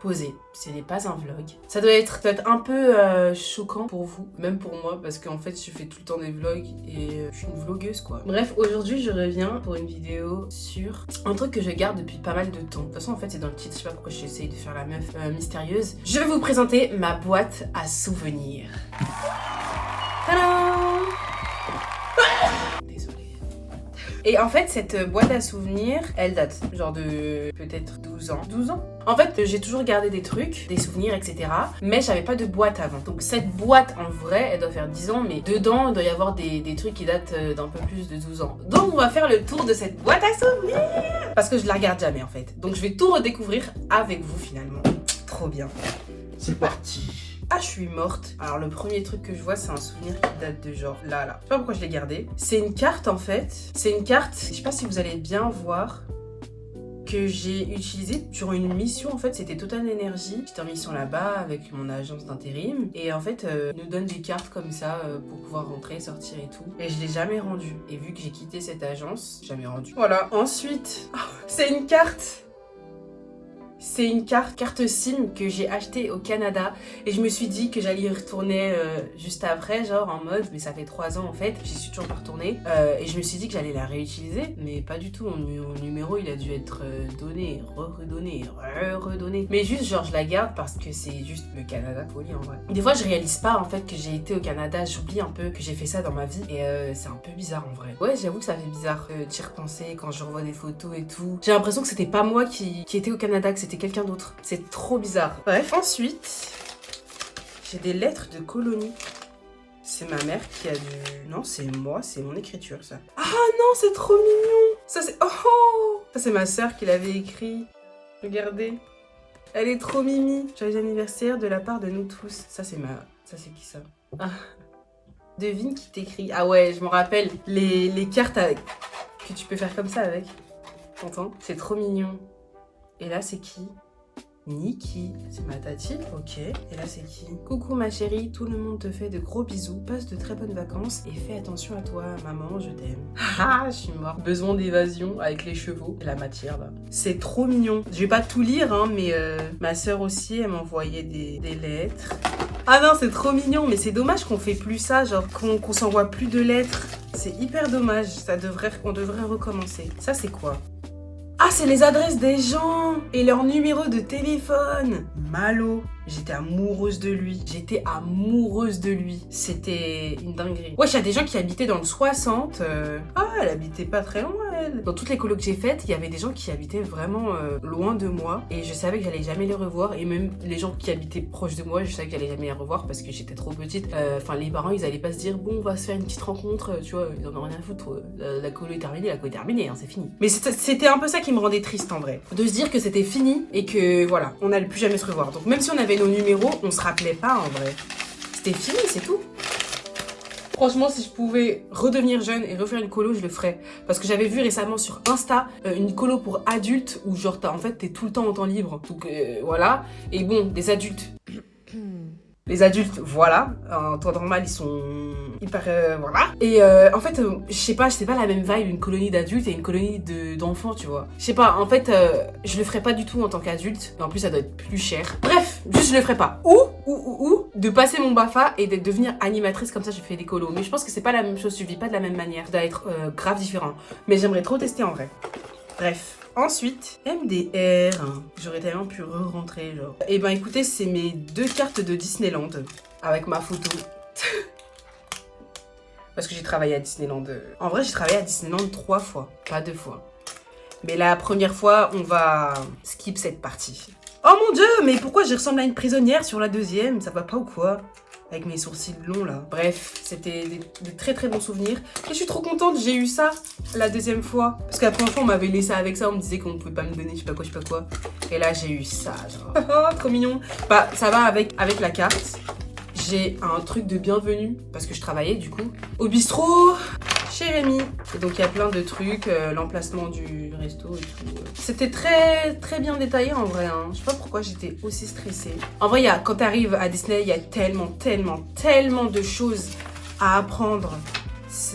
posé. Ce n'est pas un vlog. Ça doit être un peu choquant pour vous, même pour moi, parce qu'en fait je fais tout le temps des vlogs et je suis une vlogueuse quoi. Bref, aujourd'hui je reviens pour une vidéo sur un truc que je garde depuis pas mal de temps. De toute façon en fait c'est dans le titre, je sais pas pourquoi j'essaye de faire la meuf mystérieuse. Je vais vous présenter ma boîte à souvenirs. Tadam! Et en fait, cette boîte à souvenirs, elle date genre de peut-être 12 ans. 12 ans. En fait, j'ai toujours gardé des trucs, des souvenirs, etc. Mais j'avais pas de boîte avant. Donc cette boîte, en vrai, elle doit faire 10 ans, mais dedans, il doit y avoir des trucs qui datent d'un peu plus de 12 ans. Donc on va faire le tour de cette boîte à souvenirs. Parce que je la regarde jamais, en fait. Donc je vais tout redécouvrir avec vous, finalement. Trop bien. C'est parti. Ah, je suis morte. Alors le premier truc que je vois, c'est un souvenir qui date de genre là. Je sais pas pourquoi je l'ai gardé. C'est une carte en fait. C'est une carte, je sais pas si vous allez bien voir, que j'ai utilisée durant une mission. En fait, c'était Total Energy. J'étais en mission là-bas avec mon agence d'intérim. Et en fait, ils nous donnent des cartes comme ça pour pouvoir rentrer, sortir et tout. Et je l'ai jamais rendue. Et vu que j'ai quitté cette agence, jamais rendue. Voilà. Ensuite, c'est une carte. C'est une carte SIM que j'ai achetée au Canada et je me suis dit que j'allais y retourner juste après, genre en mode, mais ça fait 3 ans en fait, j'y suis toujours pas retournée et je me suis dit que j'allais la réutiliser, mais pas du tout, mon numéro il a dû être donné, redonné, mais juste genre je la garde parce que c'est juste le Canada, folie en vrai. Des fois je réalise pas en fait que j'ai été au Canada, j'oublie un peu que j'ai fait ça dans ma vie et c'est un peu bizarre en vrai. Ouais, j'avoue que ça fait bizarre d'y repenser quand je revois des photos et tout. J'ai l'impression que c'était pas moi qui était au Canada, que c'était quelqu'un d'autre. C'est trop bizarre. Bref, ensuite, j'ai des lettres de colonie. C'est ma mère qui a dû... Non, c'est moi, c'est mon écriture, ça. Ah non, c'est trop mignon. Ça, c'est... Oh! Ça, c'est ma sœur qui l'avait écrit. Regardez. Elle est trop mimi. Joyeux anniversaire de la part de nous tous. Ça, c'est ma... Ça, c'est qui, ça? Ah. Devine qui t'écrit. Ah ouais, je me rappelle. Les cartes que tu peux faire comme ça avec. T'entends? C'est trop mignon. Et là, c'est qui? Niki, c'est ma tati, ok. Et là, c'est qui? Coucou ma chérie, tout le monde te fait de gros bisous, passe de très bonnes vacances et fais attention à toi, maman, je t'aime. Ah, je suis morte. Besoin d'évasion avec les chevaux et la matière, là. C'est trop mignon. Je vais pas tout lire, hein, mais ma sœur aussi, elle m'envoyait des lettres. Ah non, c'est trop mignon, mais c'est dommage qu'on fait plus ça, genre qu'on s'envoie plus de lettres. C'est hyper dommage, on devrait recommencer. Ça, c'est quoi? Ah, c'est les adresses des gens et leur numéro de téléphone. Malo. J'étais amoureuse de lui. C'était une dinguerie. Wesh, il y a des gens qui habitaient dans le 60. Ah, elle habitait pas très loin, elle. Dans toutes les colocs que j'ai faites, il y avait des gens qui habitaient vraiment loin de moi. Et je savais que j'allais jamais les revoir. Et même les gens qui habitaient proches de moi, je savais que j'allais jamais les revoir parce que j'étais trop petite. Enfin, les parents, ils allaient pas se dire, bon, on va se faire une petite rencontre. Tu vois, ils en ont rien à foutre. La colo est terminée, hein, c'est fini. Mais c'était un peu ça qui me rendait triste en vrai. De se dire que c'était fini et que voilà, on n'allait plus jamais se revoir. Donc même si on avait nos numéros, on se rappelait pas en vrai. C'était fini, c'est tout. Franchement, si je pouvais redevenir jeune et refaire une colo, je le ferais. Parce que j'avais vu récemment sur Insta une colo pour adultes où genre t'es tout le temps en temps libre. Donc voilà. Et bon, des adultes. Les adultes, voilà, en temps normal, ils sont hyper... voilà. Et en fait, je sais pas la même vibe, une colonie d'adultes et une colonie d'enfants, tu vois. Je sais pas, en fait, je le ferais pas du tout en tant qu'adulte. Et en plus, ça doit être plus cher. Bref, juste je le ferais pas. Ou de passer mon BAFA et de devenir animatrice, comme ça je fais des colos. Mais je pense que c'est pas la même chose, je vis pas de la même manière. Ça doit être grave différent. Mais j'aimerais trop tester en vrai. Bref. Ensuite, MDR, j'aurais tellement pu re-rentrer, genre. Et ben écoutez, c'est mes 2 cartes de Disneyland, avec ma photo. Parce que j'ai travaillé à Disneyland. En vrai, j'ai travaillé à Disneyland 3 fois, pas 2 fois. Mais la première fois, on va skip cette partie. Oh mon dieu, mais pourquoi je ressemble à une prisonnière sur la deuxième? Ça va pas ou quoi? Avec mes sourcils longs là. Bref, c'était des très très bons souvenirs. Et je suis trop contente, j'ai eu ça la deuxième fois. Parce que la première fois, on m'avait laissé avec ça, on me disait qu'on pouvait pas me donner je sais pas quoi. Et là, j'ai eu ça, genre. Oh, trop mignon. Bah, ça va avec la carte. J'ai un truc de bienvenue, parce que je travaillais du coup, au bistrot chez Rémi. Et donc il y a plein de trucs, l'emplacement du resto et tout. C'était très très bien détaillé en vrai, hein. Je sais pas pourquoi j'étais aussi stressée. En vrai, quand t'arrives à Disney, il y a tellement de choses à apprendre.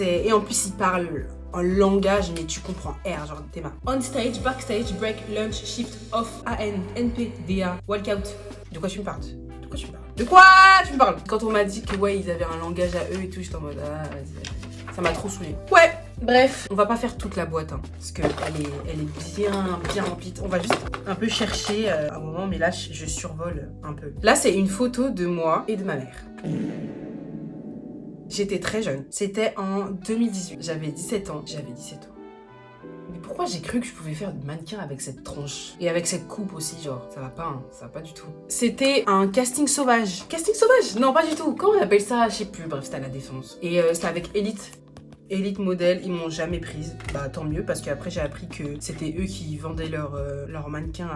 Et en plus, ils parlent un langage, mais tu comprends R, genre tes mains. On stage, backstage, break, lunch, shift, off, AN, NP, DA, walkout. De quoi tu me parles? De quoi tu me parles? De quoi tu me parles? Quand on m'a dit que ouais, ils avaient un langage à eux et tout, j'étais en mode ah, vas-y. Ça m'a trop saoulé. Ouais, bref, on va pas faire toute la boîte, hein, parce que elle est bien remplie. On va juste un peu chercher un moment, mais là, je survole un peu. Là, c'est une photo de moi et de ma mère. J'étais très jeune. C'était en 2018. J'avais 17 ans. Mais pourquoi j'ai cru que je pouvais faire du mannequin avec cette tronche? Et avec cette coupe aussi, genre, ça va pas, hein, ça va pas du tout. C'était un casting sauvage. Casting sauvage? Non, pas du tout. Comment on appelle ça? Je sais plus. Bref, c'était à la Défense. Et c'était avec Elite Model, ils m'ont jamais prise. Bah tant mieux, parce qu'après j'ai appris que c'était eux qui vendaient leur mannequin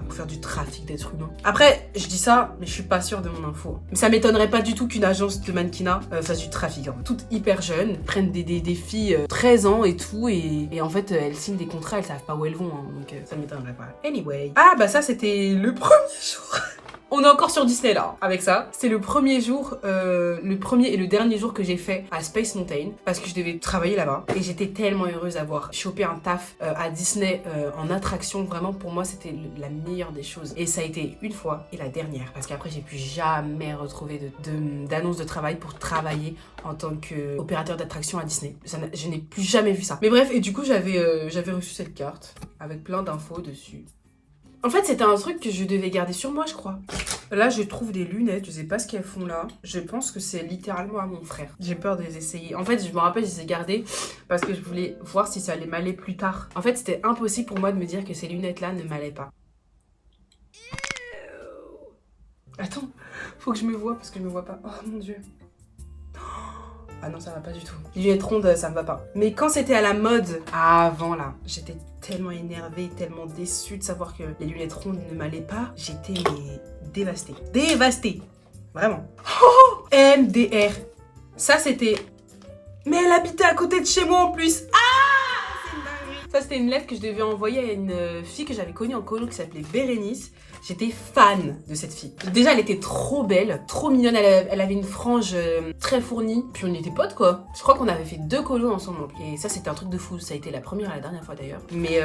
pour faire du trafic d'êtres humains. Après, je dis ça, mais je suis pas sûre de mon info. Mais ça m'étonnerait pas du tout qu'une agence de mannequinat fasse du trafic. Hein. Toutes hyper jeunes, prennent des filles 13 ans et tout, et en fait elles signent des contrats, elles savent pas où elles vont, hein, donc ça m'étonnerait pas. Anyway. Ah bah ça c'était le premier jour. On est encore sur Disney là, avec ça. C'est le premier jour, le premier et le dernier jour que j'ai fait à Space Mountain, parce que je devais travailler là-bas. Et j'étais tellement heureuse d'avoir chopé un taf à Disney en attraction. Vraiment, pour moi, c'était la meilleure des choses. Et ça a été une fois et la dernière, parce qu'après, j'ai plus jamais retrouvé d'annonce de travail pour travailler en tant qu'opérateur d'attraction à Disney. Je n'ai plus jamais vu ça. Mais bref, et du coup, j'avais reçu cette carte avec plein d'infos dessus. En fait, c'était un truc que je devais garder sur moi, je crois. Là, je trouve des lunettes, je sais pas ce qu'elles font là. Je pense que c'est littéralement à mon frère. J'ai peur de les essayer. En fait, je me rappelle, je les ai gardées parce que je voulais voir si ça allait m'aller plus tard. En fait, c'était impossible pour moi de me dire que ces lunettes-là ne m'allaient pas. Attends, faut que je me voie parce que je me vois pas. Oh mon dieu. Ah non, ça va pas du tout. Les lunettes rondes, ça me va pas. Mais quand c'était à la mode, avant là, j'étais tellement énervée, tellement déçue de savoir que les lunettes rondes ne m'allaient pas. J'étais dévastée. Dévastée. Vraiment. Oh, MDR. Ça, c'était... Mais elle habitait à côté de chez moi en plus. Ah, c'est une dinguerie. Ça, c'était une lettre que je devais envoyer à une fille que j'avais connue en colo qui s'appelait Bérénice. J'étais fan de cette fille. Déjà, elle était trop belle, trop mignonne. Elle avait une frange très fournie. Puis on était potes, quoi. Je crois qu'on avait fait 2 colos ensemble. Et ça, c'était un truc de fou. Ça a été la première et la dernière fois, d'ailleurs. Mais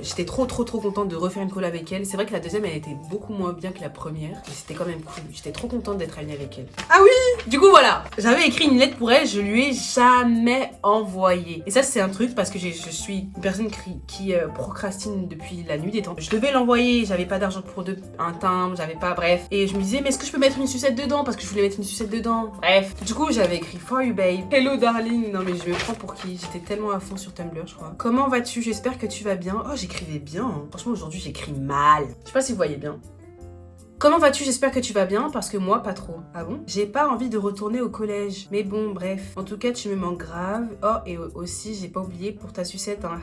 j'étais trop contente de refaire une colo avec elle. C'est vrai que la deuxième, elle était beaucoup moins bien que la première. Mais c'était quand même cool. J'étais trop contente d'être amie avec elle. Ah oui! Du coup, voilà. J'avais écrit une lettre pour elle. Je lui ai jamais envoyée. Et ça, c'est un truc parce que je suis une personne qui procrastine depuis la nuit des temps. Je devais l'envoyer. J'avais pas d'argent pour un timbre, j'avais pas, bref. Et je me disais, mais est-ce que je peux mettre une sucette dedans? Parce que je voulais mettre une sucette dedans. Bref. Du coup, j'avais écrit For you babe. Hello darling. Non mais je me prends pour qui? J'étais tellement à fond sur Tumblr, je crois. Comment vas-tu? J'espère que tu vas bien. Oh, j'écrivais bien. Hein. Franchement, aujourd'hui, j'écris mal. Je sais pas si vous voyez bien. Comment vas-tu? J'espère que tu vas bien, parce que moi, pas trop. Ah bon? J'ai pas envie de retourner au collège. Mais bon, bref. En tout cas, tu me manques grave. Oh, et aussi, j'ai pas oublié pour ta sucette, hein.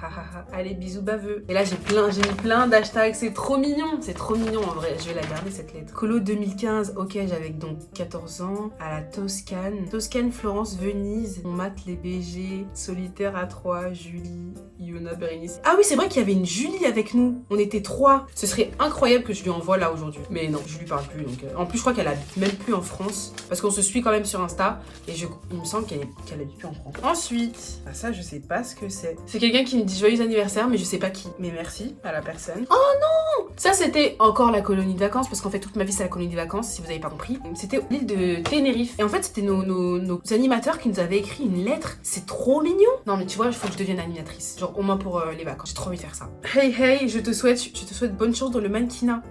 Allez, bisous baveux. Et là, j'ai mis plein d'hashtags. C'est trop mignon. C'est trop mignon, en vrai. Je vais la garder, cette lettre. Colo 2015. Ok, j'avais donc 14 ans. À la Toscane. Toscane, Florence, Venise. On mate les BG. Solitaire à 3. Julie, Iona, Bérénice. Ah oui, c'est vrai qu'il y avait une Julie avec nous. On était 3. Ce serait incroyable que je lui envoie là aujourd'hui. Mais non. Je lui parle plus, donc en plus je crois qu'elle habite même plus en France parce qu'on se suit quand même sur Insta et il me semble qu'elle habite plus en France. Ensuite, ah ça je sais pas ce que c'est. C'est quelqu'un qui me dit joyeux anniversaire mais je sais pas qui. Mais merci à la personne. Oh non! Ça c'était encore la colonie de vacances parce qu'en fait toute ma vie c'est la colonie de vacances si vous avez pas compris. C'était l'île de Tenerife et en fait c'était nos animateurs qui nous avaient écrit une lettre. C'est trop mignon. Non mais tu vois il faut que je devienne animatrice. Genre au moins pour les vacances. J'ai trop envie de faire ça. Hey, je te souhaite bonne chance dans le mannequinat.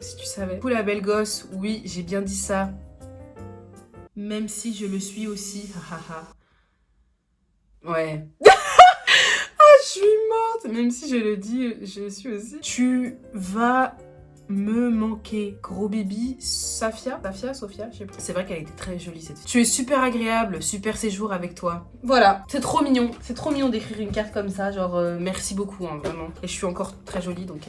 Si tu savais. Pour la belle gosse, oui, j'ai bien dit ça. Même si je le suis aussi, ouais. Ah, je suis morte. Même si je le dis, je le suis aussi. Tu vas me manquer. Gros baby, Sophia, je sais pas. C'est vrai qu'elle était très jolie cette fille. Tu es super agréable, super séjour avec toi. Voilà, c'est trop mignon. C'est trop mignon d'écrire une carte comme ça, genre merci beaucoup, hein, vraiment. Et je suis encore très jolie, donc...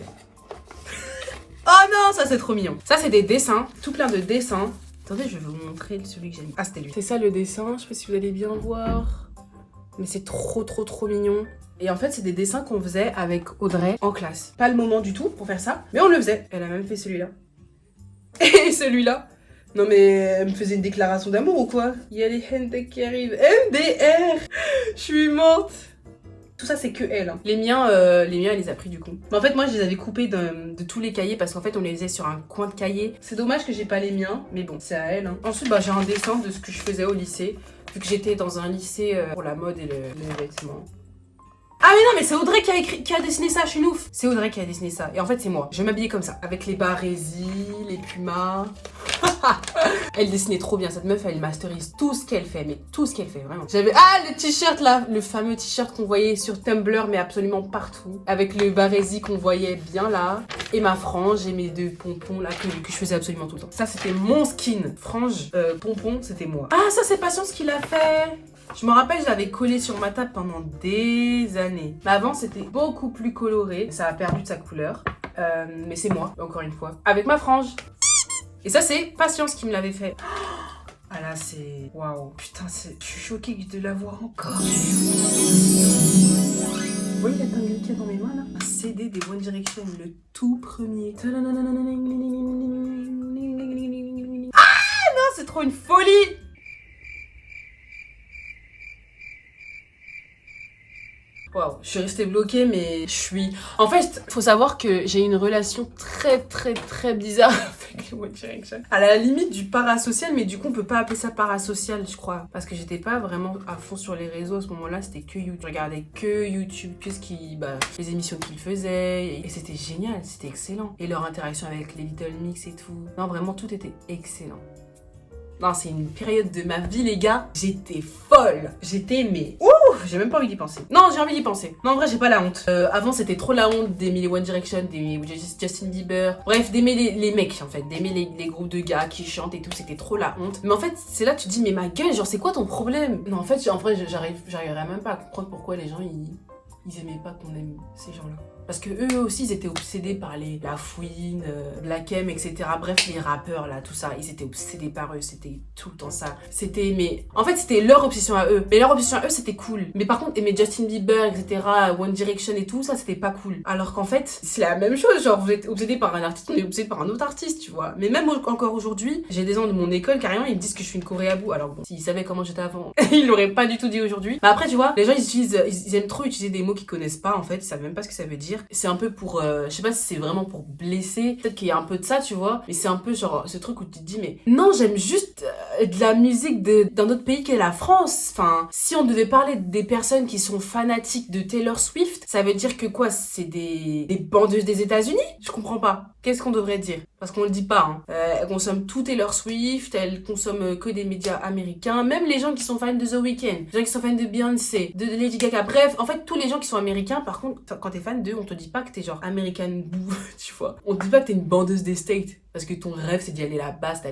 Oh non, ça c'est trop mignon. Ça c'est des dessins, tout plein de dessins. Attendez, je vais vous montrer celui que j'ai mis. Ah, c'était lui. C'est ça le dessin, je sais pas si vous allez bien voir. Mais c'est trop mignon. Et en fait, c'est des dessins qu'on faisait avec Audrey en classe. Pas le moment du tout pour faire ça, mais on le faisait. Elle a même fait celui-là. Et celui-là. Non mais elle me faisait une déclaration d'amour ou quoi? Il y a les hentai qui arrivent. MDR. Je suis morte. Tout ça, c'est que elle. Hein. Les miens, elle les a pris du coup. Mais en fait, moi, je les avais coupés de tous les cahiers parce qu'en fait, on les faisait sur un coin de cahier. C'est dommage que j'ai pas les miens, mais bon, c'est à elle. Hein. Ensuite, j'ai un dessin de ce que je faisais au lycée, vu que j'étais dans un lycée pour la mode et les vêtements. Ah mais non, mais c'est Audrey qui a dessiné ça, je suis une ouf. C'est Audrey qui a dessiné ça. Et en fait, c'est moi. Je m'habillais comme ça, avec les barésies, les pumas. Elle dessinait trop bien, cette meuf, elle masterise tout ce qu'elle fait, mais tout ce qu'elle fait, vraiment. J'avais, le t-shirt là, le fameux t-shirt qu'on voyait sur Tumblr, mais absolument partout. Avec le barésie qu'on voyait bien là. Et ma frange et mes 2 pompons là, que je faisais absolument tout le temps. Ça, c'était mon skin. Frange, pompon, c'était moi. Ah, ça, c'est Patience qui l'a fait. Je me rappelle, je l'avais collé sur ma table pendant des années. Mais avant, c'était beaucoup plus coloré. Ça a perdu de sa couleur. Mais c'est moi, encore une fois. Avec ma frange. Et ça, c'est Patience qui me l'avait fait. Ah là, c'est... Waouh. Putain, je suis choquée de la voir encore. Vous voyez la dinguerie qu'il y a dans mes mains, là? Un CD des One Direction, le tout premier. Ah non, c'est trop une folie! Waouh, je suis restée bloquée, mais je suis... En fait, faut savoir que j'ai une relation très bizarre avec les One Direction. À la limite du parasocial, mais du coup, on peut pas appeler ça parasocial, je crois. Parce que j'étais pas vraiment à fond sur les réseaux à ce moment-là, c'était que YouTube. Je regardais que YouTube, les émissions qu'ils faisaient. Et c'était génial, c'était excellent. Et leur interaction avec les Little Mix et tout. Non, vraiment, tout était excellent. Non, c'est une période de ma vie, les gars. J'étais folle. J'étais, j'ai même pas envie d'y penser. Non, j'ai envie d'y penser. Non, en vrai, j'ai pas la honte. Avant, c'était trop la honte d'aimer les One Direction, d'aimer Justin Bieber. Bref, d'aimer les mecs, en fait. D'aimer les groupes de gars qui chantent et tout. C'était trop la honte. Mais en fait, c'est là que tu te dis, mais ma gueule, genre, c'est quoi ton problème? Non, en fait, en vrai, j'arriverais même pas à comprendre pourquoi les gens, ils aimaient pas qu'on aime ces gens-là. Parce que eux aussi, ils étaient obsédés par la fouine, Black M, etc. Bref, les rappeurs, là, tout ça, ils étaient obsédés par eux. C'était tout le temps ça. En fait, c'était leur obsession à eux. Mais leur obsession à eux, c'était cool. Mais par contre, aimer Justin Bieber, etc., One Direction et tout, ça, c'était pas cool. Alors qu'en fait, c'est la même chose. Genre, vous êtes obsédé par un artiste, on est obsédé par un autre artiste, tu vois. Mais même encore aujourd'hui, j'ai des gens de mon école, carrément, ils me disent que je suis une coréabou. Alors bon, s'ils savaient comment j'étais avant, ils l'auraient pas du tout dit aujourd'hui. Mais après, tu vois, les gens, ils aiment trop utiliser des mots qu'ils connaissent pas, en fait. Ils savent même pas ce que ça veut dire. C'est un peu pour, je sais pas si c'est vraiment pour blesser. Peut-être qu'il y a un peu de ça, tu vois. Mais c'est un peu genre ce truc où tu te dis, mais non, j'aime juste de la musique d'un autre pays qu'est la France. Enfin, si on devait parler des personnes qui sont fanatiques de Taylor Swift, ça veut dire que quoi? C'est des bandeuses des États-Unis? Je comprends pas. Qu'est-ce qu'on devrait dire? Parce qu'on le dit pas, hein. Elle consomme tout Taylor Swift, elle consomme que des médias américains, même les gens qui sont fans de The Weeknd, les gens qui sont fans de Beyoncé, de Lady Gaga, bref, en fait, tous les gens qui sont américains, par contre, quand t'es fan d'eux, on te dit pas que t'es genre American Boo, tu vois. On te dit pas que t'es une bandeuse des States, parce que ton rêve, c'est d'y aller là-bas, c'est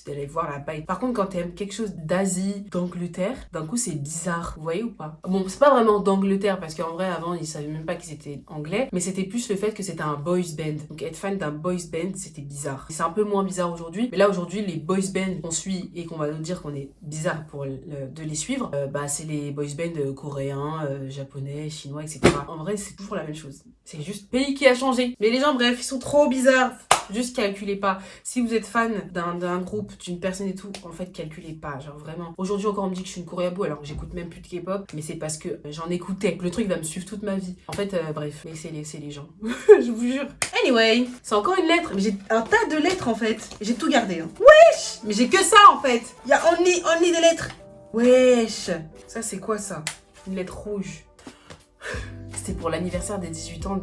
d'aller voir là-bas. Par contre, quand t'aimes quelque chose d'Asie, d'Angleterre, d'un coup, c'est bizarre, vous voyez ou pas? Bon, c'est pas vraiment d'Angleterre, parce qu'en vrai, avant, ils savaient même pas qu'ils étaient anglais, mais c'était plus le fait que c'était un boys band. Donc, être fan d'un boys band, c'était bizarre. C'est un peu moins bizarre aujourd'hui, mais là, aujourd'hui, les boys bands qu'on suit et qu'on va nous dire qu'on est bizarre de les suivre, c'est les boys bands coréens, japonais, chinois, etc. En vrai, c'est toujours la même chose. C'est juste pays qui a changé. Mais les gens, bref, ils sont trop bizarres. Juste calculez pas. Si vous êtes fan d'un groupe, d'une personne et tout, en fait, calculez pas. Genre vraiment. Aujourd'hui encore, on me dit que je suis une coréabou alors que j'écoute même plus de K-pop. Mais c'est parce que j'en écoutais. Le truc va me suivre toute ma vie. En fait, bref, laissez les gens. Je vous jure. Anyway, c'est encore une lettre. Mais j'ai un tas de lettres en fait. J'ai tout gardé. Hein. Wesh! Mais j'ai que ça en fait. Il y a only des lettres. Wesh! Ça, c'est quoi ça? Une lettre rouge. C'était pour l'anniversaire des 18 ans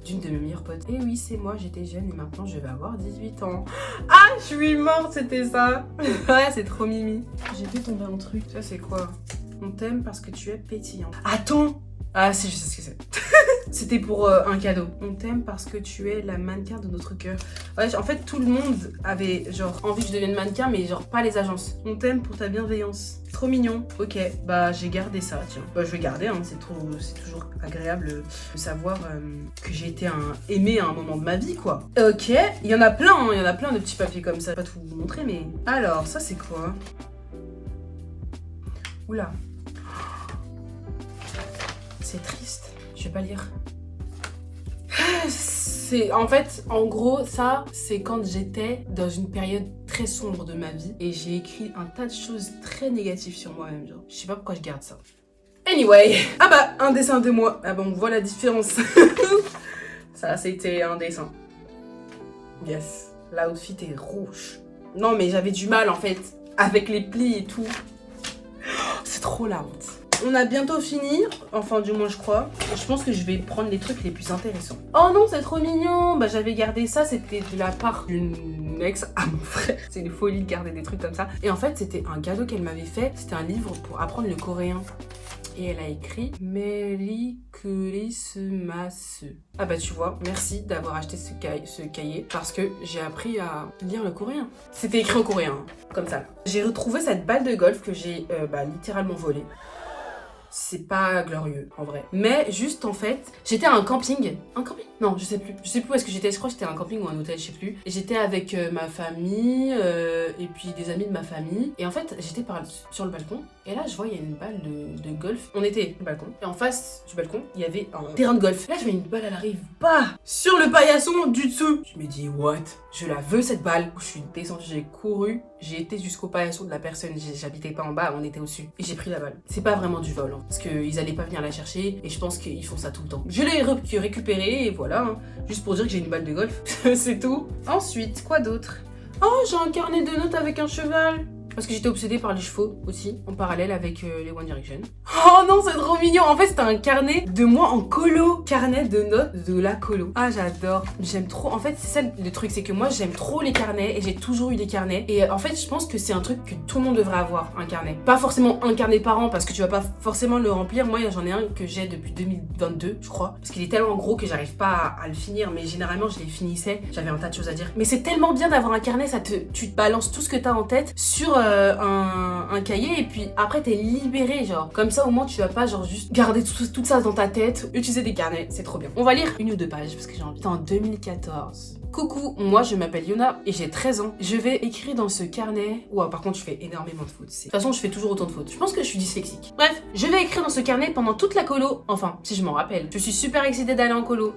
d'une de mes meilleures potes. Et oui, c'est moi, j'étais jeune et maintenant je vais avoir 18 ans. Ah, je suis morte, c'était ça. Ouais, c'est trop mimi. J'ai fait tomber un truc. Ça, c'est quoi? On t'aime parce que tu es pétillant. Attends! Ah si, je sais ce que c'est. C'était pour un cadeau. On t'aime parce que tu es la mannequin de notre cœur. Ouais, en fait, tout le monde avait genre envie que je devienne mannequin, mais genre pas les agences. On t'aime pour ta bienveillance. Trop mignon. Ok, j'ai gardé ça, tiens. Je vais garder, hein. C'est toujours agréable de savoir que j'ai été aimée à un moment de ma vie, quoi. Ok, il y en a plein, hein. Il y en a plein de petits papiers comme ça. Je vais pas tout vous montrer, mais... Alors, ça c'est quoi? Oula. C'est triste. Je vais pas lire. En fait, en gros, ça, c'est quand j'étais dans une période très sombre de ma vie et j'ai écrit un tas de choses très négatives sur moi-même. Genre, je sais pas pourquoi je garde ça. Anyway. Ah bah, un dessin de moi. Ah bon, on voit la différence. Ça, c'était un dessin. Yes. L'outfit est rouge. Non, mais j'avais du mal, en fait, avec les plis et tout. C'est trop la honte. On a bientôt fini, enfin du moins je crois. Et je pense que je vais prendre les trucs les plus intéressants. Oh non, c'est trop mignon. Bah j'avais gardé ça, c'était de la part d'une ex à mon frère. C'est une folie de garder des trucs comme ça. Et en fait, c'était un cadeau qu'elle m'avait fait. C'était un livre pour apprendre le coréen. Et elle a écrit Meri Christmas. Ah bah tu vois, merci d'avoir acheté ce cahier parce que j'ai appris à lire le coréen. C'était écrit en coréen, hein, comme ça. J'ai retrouvé cette balle de golf que j'ai littéralement volée. C'est pas glorieux en vrai. Mais juste en fait, j'étais à un camping. Un camping? Non, je sais plus. Je sais plus où est-ce que j'étais. Je crois que j'étais à un camping ou un hôtel, je sais plus. Et j'étais avec ma famille et puis des amis de ma famille. Et en fait, j'étais sur le balcon. Et là, je vois, il y a une balle de golf. On était au balcon. Et en face du balcon, il y avait un terrain de golf. Là, je vois une balle, elle arrive. Bah, sur le paillasson du dessous. Je me dis, what? Je la veux cette balle. Je suis descendue, j'ai couru. J'ai été jusqu'au paillasson de la personne. J'habitais pas en bas, on était au-dessus. Et j'ai pris la balle. C'est pas vraiment du vol. Hein, parce qu'ils allaient pas venir la chercher. Et je pense qu'ils font ça tout le temps. Je l'ai récupérée et voilà. Hein, juste pour dire que j'ai une balle de golf. C'est tout. Ensuite, quoi d'autre? Oh, j'ai un carnet de notes avec un cheval. Parce que j'étais obsédée par les chevaux aussi, en parallèle avec les One Direction. Oh non, c'est trop mignon. En fait, c'était un carnet de moi en colo. Carnet de notes de la colo. Ah, j'adore. J'aime trop. En fait, c'est ça le truc, c'est que moi, j'aime trop les carnets et j'ai toujours eu des carnets. Et en fait, je pense que c'est un truc que tout le monde devrait avoir, un carnet. Pas forcément un carnet par an parce que tu vas pas forcément le remplir. Moi, j'en ai un que j'ai depuis 2022, je crois. Parce qu'il est tellement gros que j'arrive pas à le finir. Mais généralement, je les finissais. J'avais un tas de choses à dire. Mais c'est tellement bien d'avoir un carnet, tu te balances tout ce que t'as en tête sur un cahier et puis après t'es libéré, genre comme ça au moins tu vas pas genre juste garder tout ça dans ta tête. Utiliser des carnets, c'est trop bien. On va lire une ou deux pages parce que j'ai envie. C'est en 2014. Coucou, moi je m'appelle Yona et j'ai 13 ans. Je vais écrire dans ce carnet. Ouah, par contre je fais énormément de fautes. De toute façon je fais toujours autant de fautes. Je pense que je suis dyslexique. Bref, je vais écrire dans ce carnet pendant toute la colo. Enfin, si je m'en rappelle. Je suis super excitée d'aller en colo.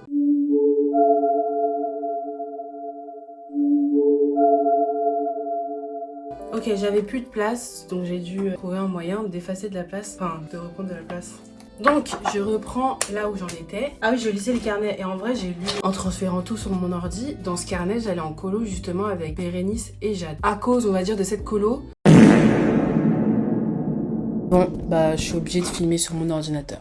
Ok, j'avais plus de place, donc j'ai dû trouver un moyen d'effacer de la place, enfin de reprendre de la place. Donc, je reprends là où j'en étais. Ah oui, je lisais les carnets et en vrai, j'ai lu en transférant tout sur mon ordi. Dans ce carnet, j'allais en colo justement avec Bérénice et Jade. À cause, on va dire, de cette colo. Bon, bah, je suis obligée de filmer sur mon ordinateur.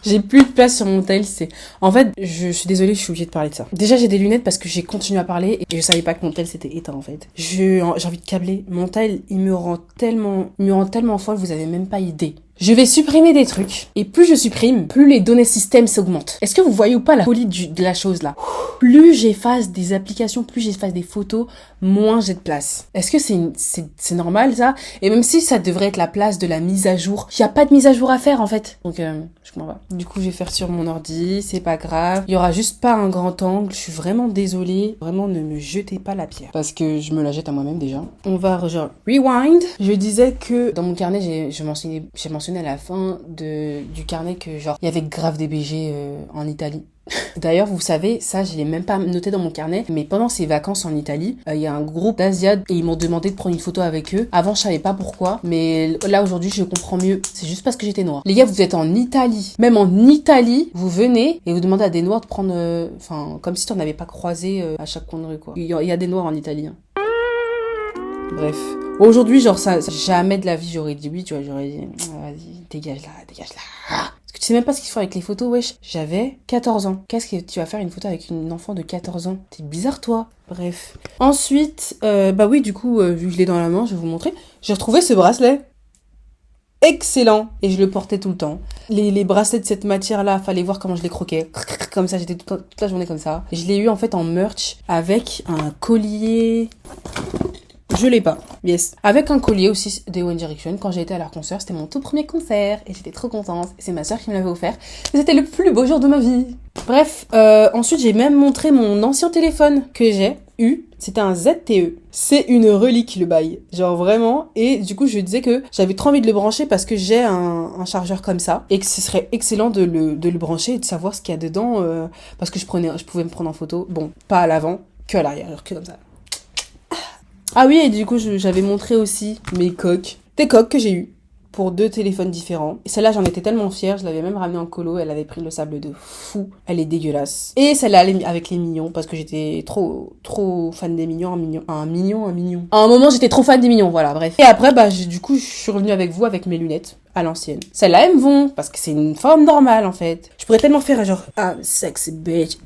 J'ai plus de place sur mon tel, c'est... En fait, je suis désolée, je suis obligée de parler de ça. Déjà, j'ai des lunettes parce que j'ai continué à parler et je savais pas que mon tel s'était éteint, en fait. J'ai envie de câbler. Mon tel, il me rend tellement folle, vous avez même pas idée. Je vais supprimer des trucs. Et plus je supprime, plus les données système s'augmentent. Est-ce que vous voyez ou pas la folie de la chose, là? Plus j'efface des applications, plus j'efface des photos, moins j'ai de place. Est-ce que c'est normal, ça? Et même si ça devrait être la place de la mise à jour, il y a pas de mise à jour à faire, en fait. Donc, je comprends pas. Du coup, je vais faire sur mon ordi, c'est pas grave. Il y aura juste pas un grand angle, je suis vraiment désolée. Vraiment, ne me jetez pas la pierre. Parce que je me la jette à moi-même, déjà. On va, genre, rewind. Je disais que dans mon carnet, j'ai mentionné à la fin du carnet que, genre, il y avait grave des BG en Italie. D'ailleurs, vous savez, ça, je l'ai même pas noté dans mon carnet, mais pendant ces vacances en Italie, il y a un groupe d'Asiades et ils m'ont demandé de prendre une photo avec eux. Avant, je savais pas pourquoi, mais là, aujourd'hui, je comprends mieux. C'est juste parce que j'étais noire. Les gars, vous êtes en Italie. Même en Italie, vous venez et vous demandez à des noirs de prendre... Enfin, comme si tu n'en avais pas croisé à chaque coin de rue, quoi. Il y a des noirs en Italie. Hein. Bref. Aujourd'hui, genre, ça, jamais de la vie, j'aurais dit oui, tu vois, j'aurais dit, vas-y, dégage là. Parce que tu sais même pas ce qu'ils font avec les photos, wesh. J'avais 14 ans. Qu'est-ce que tu vas faire une photo avec une enfant de 14 ans? T'es bizarre, toi. Bref. Ensuite, bah oui, du coup, vu que je l'ai dans la main, je vais vous montrer. J'ai retrouvé ce bracelet. Excellent. Et je le portais tout le temps. Les bracelets de cette matière-là, fallait voir comment je les croquais. Comme ça, j'étais toute la journée comme ça. Et je l'ai eu, en fait, en merch avec un collier... Je l'ai pas, yes. Avec un collier aussi des One Direction. Quand j'ai été à leur concert, c'était mon tout premier concert. Et j'étais trop contente. C'est ma soeur qui me l'avait offert. Et c'était le plus beau jour de ma vie. Bref, ensuite j'ai même montré mon ancien téléphone que j'ai eu. C'était un ZTE. C'est une relique, le bail. Genre vraiment. Et du coup, je disais que j'avais trop envie de le brancher parce que j'ai un chargeur comme ça. Et que ce serait excellent de le brancher et de savoir ce qu'il y a dedans. Parce que je pouvais me prendre en photo. Bon, pas à l'avant, que à l'arrière. Alors que comme ça. Ah oui, et du coup, j'avais montré aussi mes coques. Des coques que j'ai eues. pour 2 téléphones différents. Et celle-là, j'en étais tellement fière, je l'avais même ramenée en colo, elle avait pris le sable de fou. Elle est dégueulasse. Et celle-là, avec les mignons, parce que j'étais trop fan des mignons, un mignon. À un moment, j'étais trop fan des mignons, voilà, bref. Et après, du coup, je suis revenue avec vous avec mes lunettes. À l'ancienne. Celles-là, elles me vont, parce que c'est une forme normale, en fait. Je pourrais tellement faire genre, ah, sexy bitch.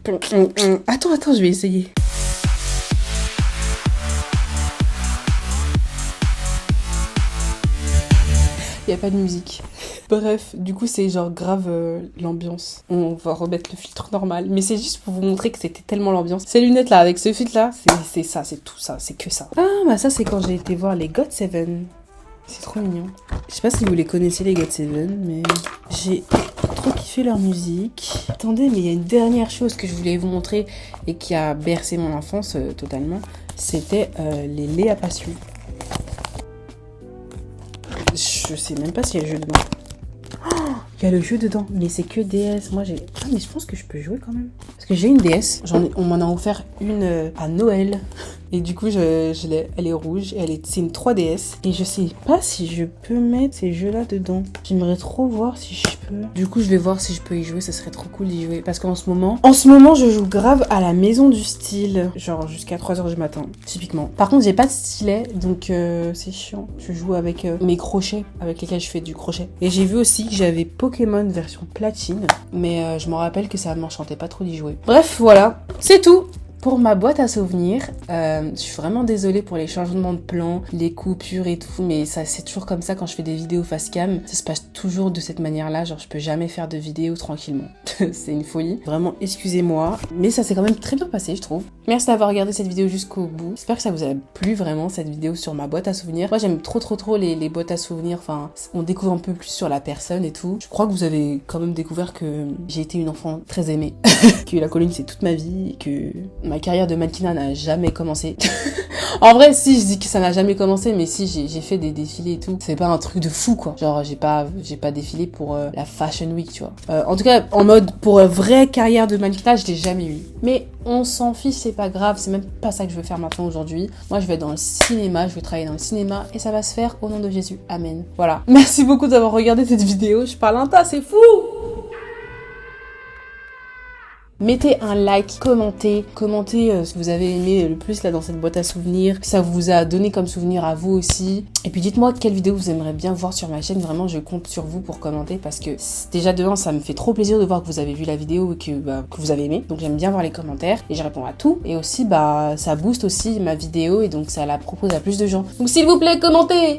Attends, je vais essayer. Il n'y a pas de musique. Bref, du coup, c'est genre grave l'ambiance. On va remettre le filtre normal. Mais c'est juste pour vous montrer que c'était tellement l'ambiance. Ces lunettes-là, avec ce filtre-là, c'est ça, c'est tout ça, c'est que ça. Ah, ça, c'est quand j'ai été voir les GOT7. C'est trop mignon. Je sais pas si vous les connaissez, les GOT7, mais j'ai trop kiffé leur musique. Attendez, mais il y a une dernière chose que je voulais vous montrer et qui a bercé mon enfance totalement. C'était les laits à passion. Je sais même pas s'il y a le jeu dedans. Oh, il y a le jeu dedans, mais c'est que DS. Moi, Ah, mais je pense que je peux jouer quand même. Parce que j'ai une DS. On m'en a offert une à Noël. Et du coup, elle est rouge. Et c'est une 3DS. Et je sais pas si je peux mettre ces jeux-là dedans. J'aimerais trop voir si je peux. Du coup, je vais voir si je peux y jouer. Ça serait trop cool d'y jouer. Parce qu'en ce moment, je joue grave à la maison du style. Genre jusqu'à 3h du matin, typiquement. Par contre, j'ai pas de stylet. Donc, c'est chiant. Je joue avec mes crochets avec lesquels je fais du crochet. Et j'ai vu aussi que j'avais Pokémon version platine. Mais je me rappelle que ça m'enchantait pas trop d'y jouer. Bref, voilà. C'est tout pour ma boîte à souvenirs. Je suis vraiment désolée pour les changements de plan, les coupures et tout, mais ça c'est toujours comme ça quand je fais des vidéos face cam. Ça se passe toujours de cette manière-là, genre je peux jamais faire de vidéo tranquillement. C'est une folie. Vraiment, excusez-moi. Mais ça s'est quand même très bien passé, je trouve. Merci d'avoir regardé cette vidéo jusqu'au bout. J'espère que ça vous a plu vraiment, cette vidéo sur ma boîte à souvenirs. Moi j'aime trop les boîtes à souvenirs. Enfin, on découvre un peu plus sur la personne et tout. Je crois que vous avez quand même découvert que j'ai été une enfant très aimée. Que la colline c'est toute ma vie et que ma carrière de mannequinat n'a jamais commencé. En vrai, si, je dis que ça n'a jamais commencé, mais si, j'ai fait des défilés et tout. C'est pas un truc de fou, quoi. Genre, j'ai pas défilé pour la Fashion Week, tu vois. En tout cas, en mode, pour vraie carrière de mannequinat, je l'ai jamais eu. Mais on s'en fiche, c'est pas grave. C'est même pas ça que je veux faire maintenant, aujourd'hui. Moi, je vais être dans le cinéma, je vais travailler dans le cinéma et ça va se faire au nom de Jésus. Amen. Voilà. Merci beaucoup d'avoir regardé cette vidéo. Je parle un tas, c'est fou! Mettez un like, commentez ce que vous avez aimé le plus là dans cette boîte à souvenirs, que ça vous a donné comme souvenir à vous aussi. Et puis dites-moi quelle vidéo vous aimeriez bien voir sur ma chaîne, vraiment je compte sur vous pour commenter parce que déjà de 1 ça me fait trop plaisir de voir que vous avez vu la vidéo et que vous avez aimé. Donc j'aime bien voir les commentaires et je réponds à tout. Et aussi ça booste aussi ma vidéo et donc ça la propose à plus de gens. Donc s'il vous plaît, commentez.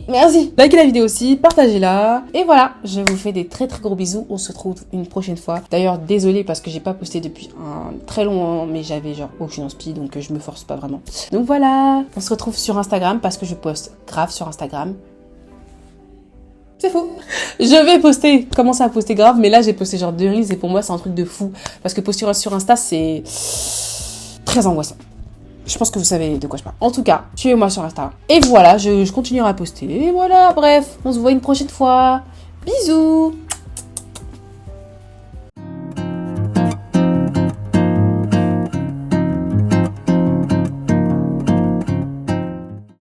Merci. Likez la vidéo aussi, partagez-la. Et voilà, je vous fais des très gros bisous. On se retrouve une prochaine fois. D'ailleurs, désolée parce que j'ai pas posté depuis un très long moment, mais j'avais genre aucune inspi, donc je me force pas vraiment. Donc voilà, on se retrouve sur Instagram parce que je poste grave sur Instagram. C'est fou. Je vais commencer à poster grave, mais là j'ai posté genre 2 reels et pour moi c'est un truc de fou. Parce que poster sur Insta c'est très angoissant. Je pense que vous savez de quoi je parle. En tout cas, suivez-moi sur Insta. Et voilà, je continuerai à poster. Et voilà, bref, on se voit une prochaine fois. Bisous!